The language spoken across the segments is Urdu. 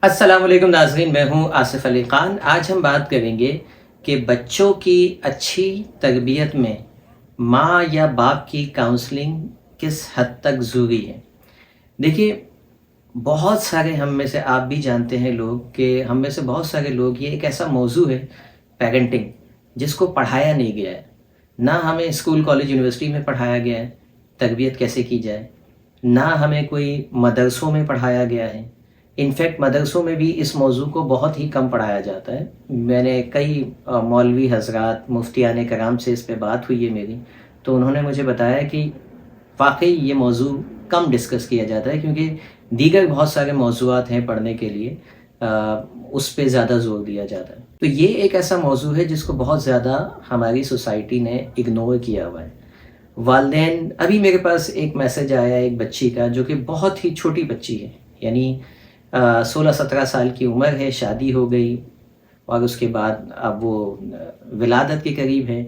السلام علیکم ناظرین، میں ہوں آصف علی خان۔ آج ہم بات کریں گے کہ بچوں کی اچھی تربیت میں ماں یا باپ کی کاؤنسلنگ کس حد تک ضروری ہے۔ دیکھیے، بہت سارے ہم میں سے، آپ بھی جانتے ہیں لوگ، کہ ہم میں سے بہت سارے لوگ، یہ ایک ایسا موضوع ہے پیرنٹنگ، جس کو پڑھایا نہیں گیا ہے۔ نہ ہمیں اسکول کالج یونیورسٹی میں پڑھایا گیا ہے تربیت کیسے کی جائے، نہ ہمیں کوئی مدرسوں میں پڑھایا گیا ہے۔ انفیکٹ مدرسوں میں بھی اس موضوع کو بہت ہی کم پڑھایا جاتا ہے۔ میں نے کئی مولوی حضرات، مفتیان کرام سے اس پہ بات ہوئی ہے میری، تو انہوں نے مجھے بتایا کہ واقعی یہ موضوع کم ڈسکس کیا جاتا ہے، کیونکہ دیگر بہت سارے موضوعات ہیں پڑھنے کے لیے، اس پہ زیادہ زور دیا جاتا ہے۔ تو یہ ایک ایسا موضوع ہے جس کو بہت زیادہ ہماری سوسائٹی نے اگنور کیا ہوا ہے۔ والدین، ابھی میرے پاس ایک میسج آیا ایک بچی کا، جو کہ بہت ہی چھوٹی بچی ہے، یعنی 16-17 سال کی عمر ہے، شادی ہو گئی، اور اس کے بعد اب وہ ولادت کے قریب ہے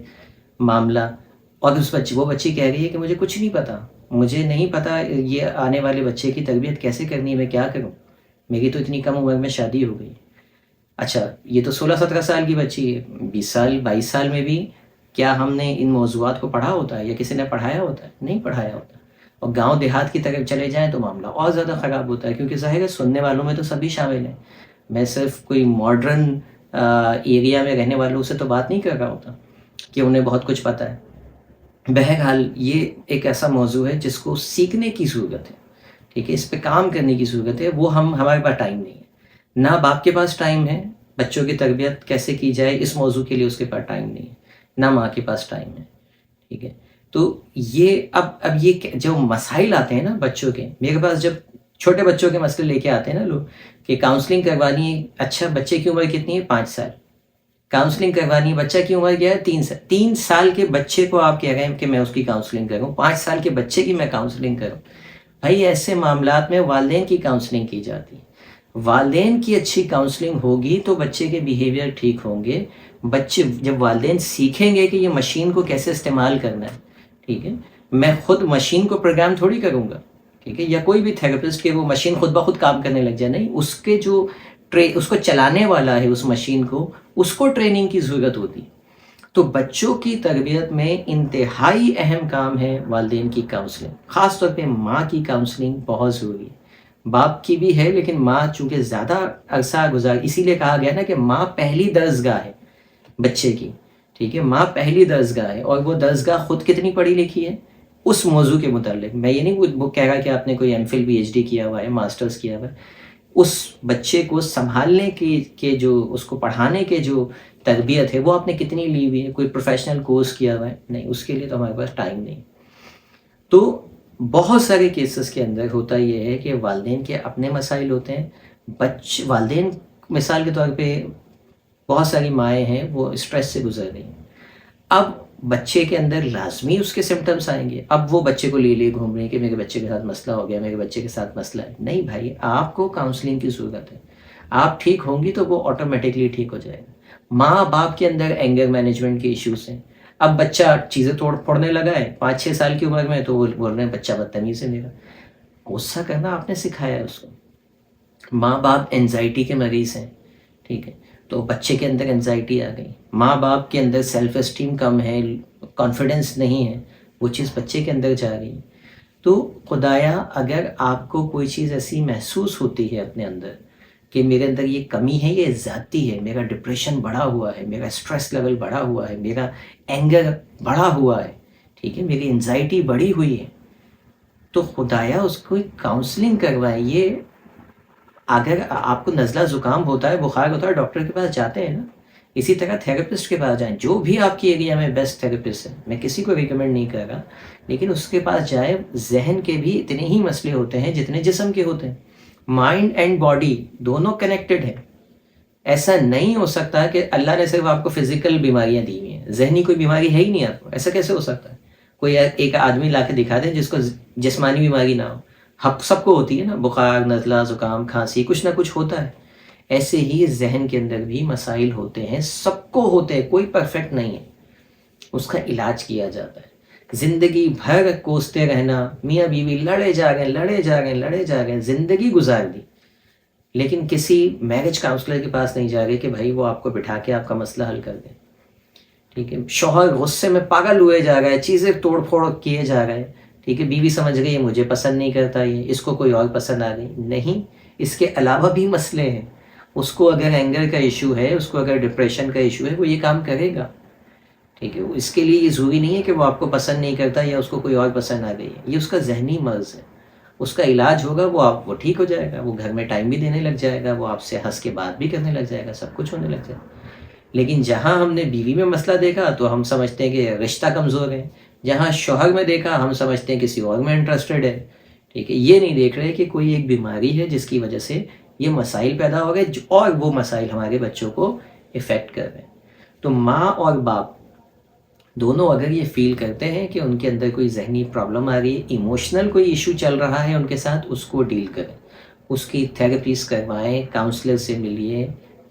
معاملہ، اور وہ بچی کہہ رہی ہے کہ مجھے کچھ نہیں پتہ، مجھے نہیں پتہ یہ آنے والے بچے کی تربیت کیسے کرنی ہے، میں کیا کروں، میری تو اتنی کم عمر میں شادی ہو گئی۔ اچھا، یہ تو 16-17 سال کی بچی ہے، 20 سال 22 سال میں بھی کیا ہم نے ان موضوعات کو پڑھا ہوتا ہے یا کسی نے پڑھایا ہوتا ہے؟ نہیں پڑھایا ہوتا۔ اور گاؤں دیہات کی طرف چلے جائیں تو معاملہ اور زیادہ خراب ہوتا ہے، کیونکہ ظاہر ہے سننے والوں میں تو سبھی شامل ہیں، میں صرف کوئی ماڈرن ایریا میں رہنے والوں سے تو بات نہیں کر رہا ہوتا کہ انہیں بہت کچھ پتہ ہے۔ بہرحال یہ ایک ایسا موضوع ہے جس کو سیکھنے کی ضرورت ہے، ٹھیک ہے، اس پہ کام کرنے کی ضرورت ہے، وہ ہمارے پاس ٹائم نہیں ہے۔ نہ باپ کے پاس ٹائم ہے بچوں کی تربیت کیسے کی جائے اس موضوع کے لیے، اس کے پاس ٹائم نہیں ہے، نہ ماں کے پاس ٹائم ہے، ٹھیک ہے۔ تو یہ اب یہ جو مسائل آتے ہیں نا بچوں کے، میرے پاس جب چھوٹے بچوں کے مسئلے لے کے آتے ہیں نا لوگ کہ کاؤنسلنگ کروانی ہے، اچھا بچے کی عمر کتنی ہے؟ 5 سال، کاؤنسلنگ کروانی ہے، بچہ کی عمر کیا ہے؟ 3 سال۔ 3 سال کے بچے کو آپ کہہ رہے ہیں کہ میں اس کی کاؤنسلنگ کروں، 5 سال کے بچے کی میں کاؤنسلنگ کروں؟ بھائی ایسے معاملات میں والدین کی کاؤنسلنگ کی جاتی ہے۔ والدین کی اچھی کاؤنسلنگ ہوگی تو بچے کے بیہیویئر ٹھیک ہوں گے۔ بچے جب والدین سیکھیں گے کہ یہ مشین کو کیسے استعمال کرنا ہے، ٹھیک ہے، میں خود مشین کو پروگرام تھوڑی کروں گا، ٹھیک ہے، یا کوئی بھی تھراپسٹ کہ وہ مشین خود بخود کام کرنے لگ جائے، نہیں، اس کے جو اس کو چلانے والا ہے اس مشین کو، اس کو ٹریننگ کی ضرورت ہوتی ہے۔ تو بچوں کی تربیت میں انتہائی اہم کام ہے والدین کی کاؤنسلنگ، خاص طور پہ ماں کی کاؤنسلنگ بہت ضروری ہے۔ باپ کی بھی ہے، لیکن ماں چونکہ زیادہ عرصہ گزار، اسی لیے کہا گیا نا کہ ماں پہلی درسگاہ ہے بچے کی، ٹھیک ہے، ماں پہلی درسگاہ ہے، اور وہ درسگاہ خود کتنی پڑھی لکھی ہے اس موضوع کے متعلق۔ میں یہ نہیں وہ کہہ رہا کہ آپ نے کوئی M Phil P H D کیا ہوا ہے، ماسٹرز کیا ہوا ہے، اس بچے کو سنبھالنے کے جو، اس کو پڑھانے کے جو تربیت ہے وہ آپ نے کتنی لی ہوئی ہے، کوئی پروفیشنل کورس کیا ہوا ہے؟ نہیں، اس کے لیے تو ہمارے پاس ٹائم نہیں۔ تو بہت سارے کیسز کے اندر ہوتا یہ ہے کہ والدین کے اپنے مسائل ہوتے ہیں، والدین مثال کے طور پہ بہت ساری مائیں ہیں وہ اسٹریس سے گزر رہی ہیں، اب بچے کے اندر لازمی اس کے سمٹمس آئیں گے، اب وہ بچے کو لے گھوم رہے ہیں کہ میرے بچے کے ساتھ مسئلہ ہو گیا، میرے بچے کے ساتھ مسئلہ ہے۔ نہیں بھائی، آپ کو کاؤنسلنگ کی ضرورت ہے، آپ ٹھیک ہوں گی تو وہ آٹومیٹکلی ٹھیک ہو جائے گا۔ ماں باپ کے اندر اینگر مینجمنٹ کے ایشوز ہیں، اب بچہ چیزیں پھوڑنے لگا ہے 5-6 سال کی عمر میں، تو وہ بول رہے ہیں بچہ بدتمیز ہے میرا۔ غصہ کرنا آپ نے سکھایا ہے اس کو۔ ماں باپ انزائٹی کے مریض ہیں، ٹھیک ہے، تو بچے کے اندر انزائٹی آ گئی، ماں باپ کے اندر سیلف اسٹیم کم ہے، کانفیڈنس نہیں ہے، وہ چیز بچے کے اندر جا رہی ہے۔ تو خدایا اگر آپ کو کوئی چیز ایسی محسوس ہوتی ہے اپنے اندر کہ میرے اندر یہ کمی ہے، یہ زیادتی ہے، میرا ڈپریشن بڑھا ہوا ہے، میرا اسٹریس لیول بڑھا ہوا ہے، میرا اینگر بڑھا ہوا ہے، ٹھیک ہے، میری انزائٹی بڑھی ہوئی ہے، تو خدایا اس کو کاؤنسلنگ کروائیں۔ یہ اگر آپ کو نزلہ زکام ہوتا ہے، بخار ہوتا ہے، ڈاکٹر کے پاس جاتے ہیں نا، اسی طرح تھراپسٹ کے پاس جائیں، جو بھی آپ کی ایریا میں بیسٹ تھراپسٹ ہے، میں کسی کو ریکمینڈ نہیں کر رہا، لیکن اس کے پاس جائیں۔ ذہن کے بھی اتنے ہی مسئلے ہوتے ہیں جتنے جسم کے ہوتے ہیں، مائنڈ اینڈ باڈی دونوں کنیکٹڈ ہیں۔ ایسا نہیں ہو سکتا کہ اللہ نے صرف آپ کو فزیکل بیماریاں دی ہوئی ہیں، ذہنی کوئی بیماری ہے ہی نہیں آپ کو، ایسا کیسے ہو سکتا ہے؟ کوئی ایک آدمی لا کے دکھا دیں جس کو جسمانی بیماری نہ ہو، حق سب کو ہوتی ہے نا، بخار، نزلہ، زکام، کھانسی، کچھ نہ کچھ ہوتا ہے۔ ایسے ہی ذہن کے اندر بھی مسائل ہوتے ہیں، سب کو ہوتے ہیں، کوئی پرفیکٹ نہیں ہے، اس کا علاج کیا جاتا ہے۔ زندگی بھر کوستے رہنا، میاں بیوی لڑے جا رہے ہیں، زندگی گزار دی، لیکن کسی میرج کاؤنسلر کے پاس نہیں جا رہے کہ بھائی وہ آپ کو بٹھا کے آپ کا مسئلہ حل کر دیں. ٹھیک ہے، شوہر غصے میں پاگل ہوئے جا رہا ہے، چیزیں توڑ پھوڑ کیے جا رہے ہیں. ٹھیک ہے، بیوی سمجھ گئی یہ مجھے پسند نہیں کرتا، یہ اس کو کوئی اور پسند آ گئی. نہیں، اس کے علاوہ بھی مسئلے ہیں. اس کو اگر اینگر کا ایشو ہے، اس کو اگر ڈپریشن کا ایشو ہے، وہ یہ کام کرے گا. ٹھیک ہے، اس کے لیے یہ ضروری نہیں ہے کہ وہ آپ کو پسند نہیں کرتا یا اس کو کوئی اور پسند آ گئی ہے. یہ اس کا ذہنی مرض ہے. اس کا علاج ہوگا، وہ ٹھیک ہو جائے گا، وہ گھر میں ٹائم بھی دینے لگ جائے گا، وہ آپ سے ہنس کے بات بھی کرنے لگ جائے گا، سب کچھ ہونے لگ جائے گا. لیکن جہاں ہم نے بیوی میں مسئلہ دیکھا تو ہم سمجھتے ہیں کہ رشتہ کمزور ہے. جہاں شوہر میں دیکھا ہم سمجھتے ہیں کسی اور میں انٹرسٹڈ ہے. ٹھیک ہے، یہ نہیں دیکھ رہے کہ کوئی ایک بیماری ہے جس کی وجہ سے یہ مسائل پیدا ہو گئے اور وہ مسائل ہمارے بچوں کو افیکٹ کر رہے ہیں. تو ماں اور باپ دونوں اگر یہ فیل کرتے ہیں کہ ان کے اندر کوئی ذہنی پرابلم آ رہی ہے، ایموشنل کوئی ایشو چل رہا ہے ان کے ساتھ، اس کو ڈیل کریں. اس کی تھیراپیز کروائیں، کاؤنسلر سے ملیے،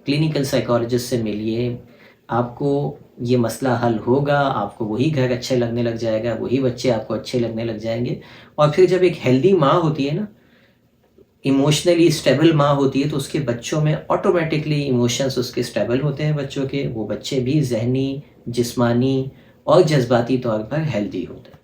کلینکل سائیکالوجسٹ سے ملیے. آپ کو یہ مسئلہ حل ہوگا، آپ کو وہی گھر اچھے لگنے لگ جائے گا، وہی بچے آپ کو اچھے لگنے لگ جائیں گے. اور پھر جب ایک ہیلدی ماں ہوتی ہے نا، ایموشنلی اسٹیبل ماں ہوتی ہے، تو اس کے بچوں میں آٹومیٹکلی ایموشنس اس کے اسٹیبل ہوتے ہیں بچوں کے. وہ بچے بھی ذہنی، جسمانی اور جذباتی طور پر ہیلدی ہوتے ہیں.